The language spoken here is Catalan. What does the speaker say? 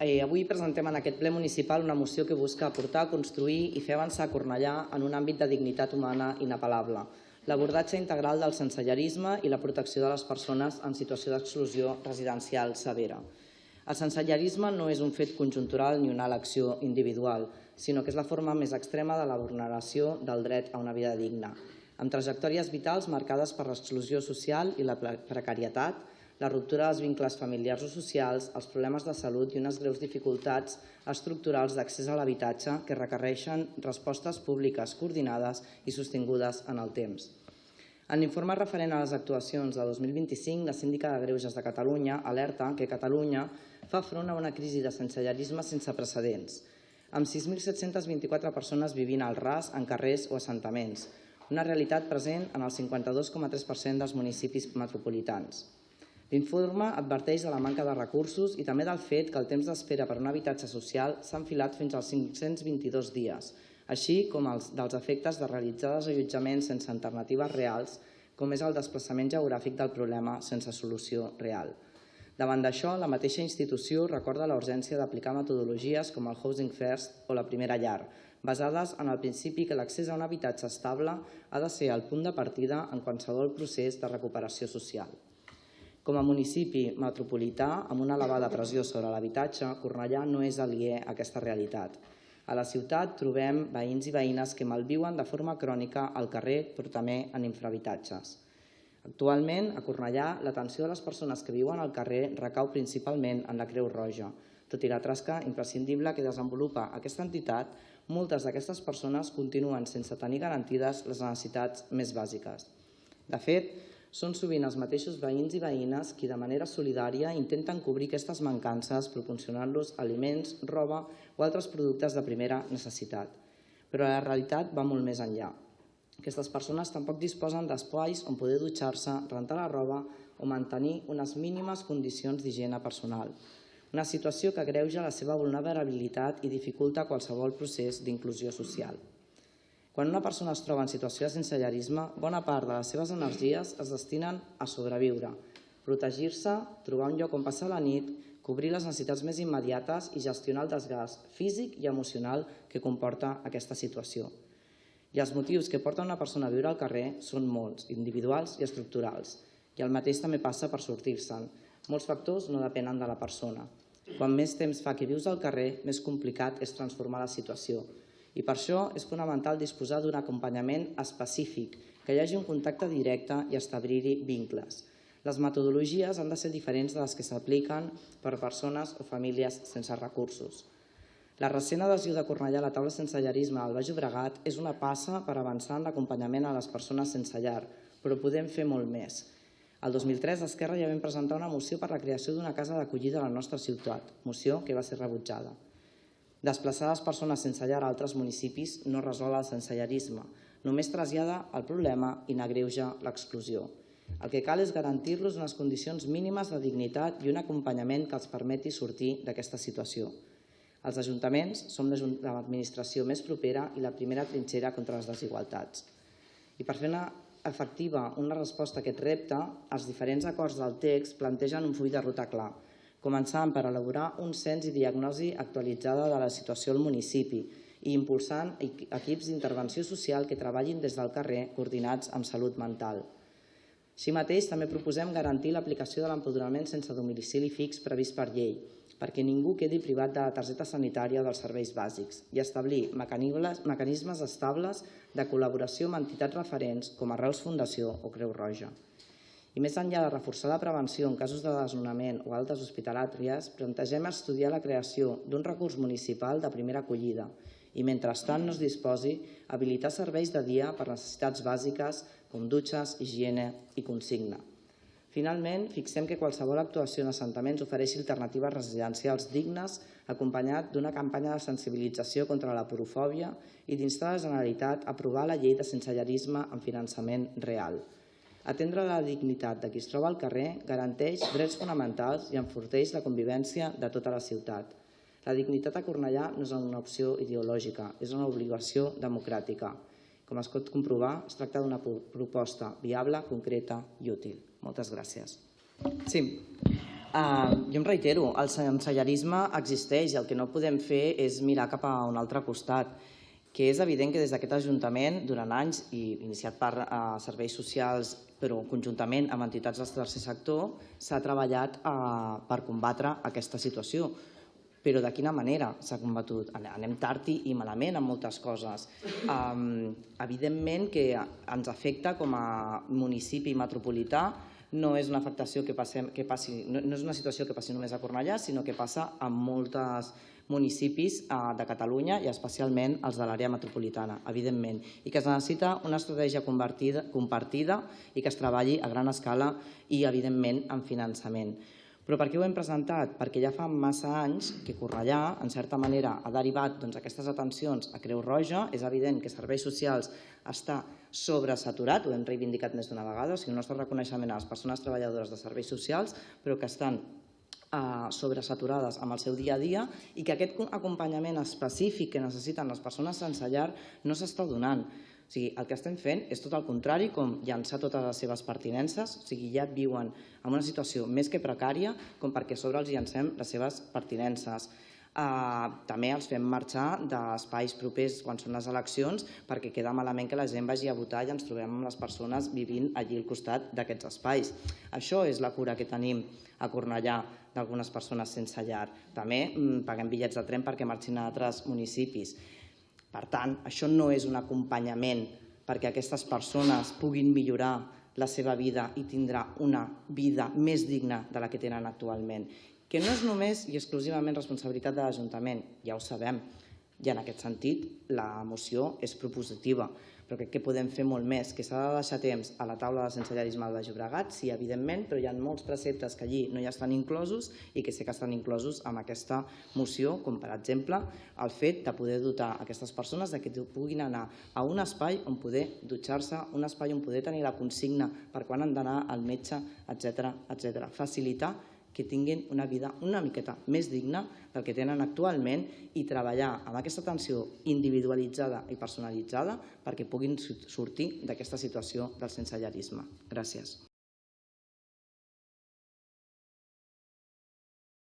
Avui presentem en aquest ple municipal una moció que busca aportar, construir i fer avançar Cornellà en un àmbit de dignitat humana inapel·lable, l'abordatge integral del sensellarisme i la protecció de les persones en situació d'exclusió residencial severa. El sensellarisme no és un fet conjuntural ni una elecció individual, sinó que és la forma més extrema de la vulneració del dret a una vida digna, amb trajectòries vitals marcades per l'exclusió social i la precarietat, la ruptura dels vincles familiars o socials, els problemes de salut i unes greus dificultats estructurals d'accés a l'habitatge que requereixen respostes públiques coordinades i sostingudes en el temps. En l'informe referent a les actuacions de 2025, la Síndica de Greuges de Catalunya alerta que Catalunya fa front a una crisi de sensellarisme sense precedents, amb 6.724 persones vivint al ras en carrers o assentaments, una realitat present en el 52,3% dels municipis metropolitans. L'informe adverteix de la manca de recursos i també del fet que el temps d'espera per un habitatge social s'ha enfilat fins als 522 dies, així com dels efectes de realitzar desallotjaments sense alternatives reals, com és el desplaçament geogràfic del problema sense solució real. Davant d'això, la mateixa institució recorda la urgència d'aplicar metodologies com el Housing First o la primera llar, basades en el principi que l'accés a un habitatge estable ha de ser el punt de partida en qualsevol procés de recuperació social. Com a municipi metropolità amb una elevada pressió sobre l'habitatge, Cornellà no és aliè a aquesta realitat. A la ciutat trobem veïns i veïnes que malviuen de forma crònica al carrer, però també en infrahabitatges. Actualment, a Cornellà, l'atenció de les persones que viuen al carrer recau principalment en la Creu Roja. Tot i la tasca imprescindible que desenvolupa aquesta entitat, moltes d'aquestes persones continuen sense tenir garantides les necessitats més bàsiques. De fet, són sovint els mateixos veïns i veïnes qui de manera solidària intenten cobrir aquestes mancances proporcionant-los aliments, roba o altres productes de primera necessitat. Però la realitat va molt més enllà. Aquestes persones tampoc disposen d'espais on poder dutxar-se, rentar la roba o mantenir unes mínimes condicions d'higiene personal. Una situació que agreuja la seva vulnerabilitat i dificulta qualsevol procés d'inclusió social. Quan una persona es troba en situació de sensellarisme, bona part de les seves energies es destinen a sobreviure, protegir-se, trobar un lloc on passar la nit, cobrir les necessitats més immediates i gestionar el desgast físic i emocional que comporta aquesta situació. I els motius que porten una persona a viure al carrer són molts, individuals i estructurals, i el mateix també passa per sortir-se'n. Molts factors no depenen de la persona. Quan més temps fa que vius al carrer, més complicat és transformar la situació. I per això és fonamental disposar d'un acompanyament específic, que hi hagi un contacte directe i establir-hi vincles. Les metodologies han de ser diferents de les que s'apliquen per a persones o famílies sense recursos. La recent adhesió de Cornellà a la taula de sensellarisme al Baix Llobregat és una passa per avançar en l'acompanyament a les persones sense llar, però podem fer molt més. El 2003, Esquerra ja vam presentar una moció per la creació d'una casa d'acollida a la nostra ciutat, moció que va ser rebutjada. Desplaçar les persones sense llar a altres municipis no resol el sensellarisme, només trasllada el problema i n'agreuja l'exclusió. El que cal és garantir-los unes condicions mínimes de dignitat i un acompanyament que els permeti sortir d'aquesta situació. Els ajuntaments som l'administració més propera i la primera trinxera contra les desigualtats. I per fer efectiva una resposta a aquest repte, els diferents acords del text plantegen un full de ruta clar, començant per elaborar un cens i diagnosi actualitzada de la situació al municipi i impulsant equips d'intervenció social que treballin des del carrer coordinats amb salut mental. Així mateix, també proposem garantir l'aplicació de l'empadronament sense domicili fix previst per llei, perquè ningú quedi privat de la targeta sanitària o dels serveis bàsics, i establir mecanismes estables de col·laboració amb entitats referents com Arrels Fundació o Creu Roja. I més enllà de reforçar la prevenció en casos de desnonament o altes hospitalàries, plantegem estudiar la creació d'un recurs municipal de primera acollida i, mentrestant no es disposi, habilitar serveis de dia per necessitats bàsiques com dutxes, higiene i consigna. Finalment, fixem que qualsevol actuació en assentaments ofereixi alternatives residencials dignes, acompanyat d'una campanya de sensibilització contra la porofòbia i d'instar la Generalitat a aprovar la llei de sensellarisme amb finançament real. Atendre la dignitat de qui es troba al carrer garanteix drets fonamentals i enforteix la convivència de tota la ciutat. La dignitat a Cornellà no és una opció ideològica, és una obligació democràtica. Com es pot comprovar, es tracta d'una proposta viable, concreta i útil. Moltes gràcies. Sí. Jo em reitero, el sensellarisme existeix i el que no podem fer és mirar cap a un altre costat, que és evident que des d'aquest Ajuntament, durant anys, i iniciat per serveis socials, però conjuntament amb entitats del tercer sector, s'ha treballat per combatre aquesta situació. Però de quina manera s'ha combatut? Anem tard i malament en moltes coses. Evidentment que ens afecta com a municipi metropolità. No és una afectació no és una situació que passi només a Cornellà, sinó que passa en molts municipis de Catalunya i especialment els de l'àrea metropolitana, evidentment, i que es necessita una estratègia compartida i que es treballi a gran escala i, evidentment, amb finançament. Però per què ho hem presentat? Perquè ja fa massa anys que Cornellà, en certa manera, ha derivat aquestes atencions a Creu Roja. És evident que Serveis Socials està sobresaturat, ho hem reivindicat més d'una vegada, o sigui, el nostre reconeixement a les persones treballadores de serveis socials, però que estan sobresaturades amb el seu dia a dia i que aquest acompanyament específic que necessiten les persones sense llar no s'està donant. O sigui, el que estem fent és tot el contrari, com llançar totes les seves pertinences, o sigui, ja viuen en una situació més que precària com perquè a sobre els llancem les seves pertinences. També els fem marxar d'espais propers quan són les eleccions perquè queda malament que la gent vagi a votar i ens trobem amb les persones vivint allí al costat d'aquests espais. Això és la cura que tenim a Cornellà d'algunes persones sense llar. També paguem bitllets de tren perquè marxin a altres municipis. Per tant, això no és un acompanyament perquè aquestes persones puguin millorar la seva vida i tindrà una vida més digna de la que tenen actualment. Que no és només i exclusivament responsabilitat de l'Ajuntament, ja ho sabem, i en aquest sentit la moció és propositiva, però crec que podem fer molt més, que s'ha de deixar temps a la taula de sensellarisme del Baix Llobregat, sí, evidentment, però hi ha molts preceptes que allí no hi estan inclosos i que sé que estan inclosos amb aquesta moció, com per exemple el fet de poder dotar aquestes persones que puguin anar a un espai on poder dutxar-se, un espai on poder tenir la consigna per quan han d'anar al metge, etc. Facilitar que tinguin una vida una miqueta més digna del que tenen actualment i treballar amb aquesta atenció individualitzada i personalitzada perquè puguin sortir d'aquesta situació del sensellarisme. Gràcies.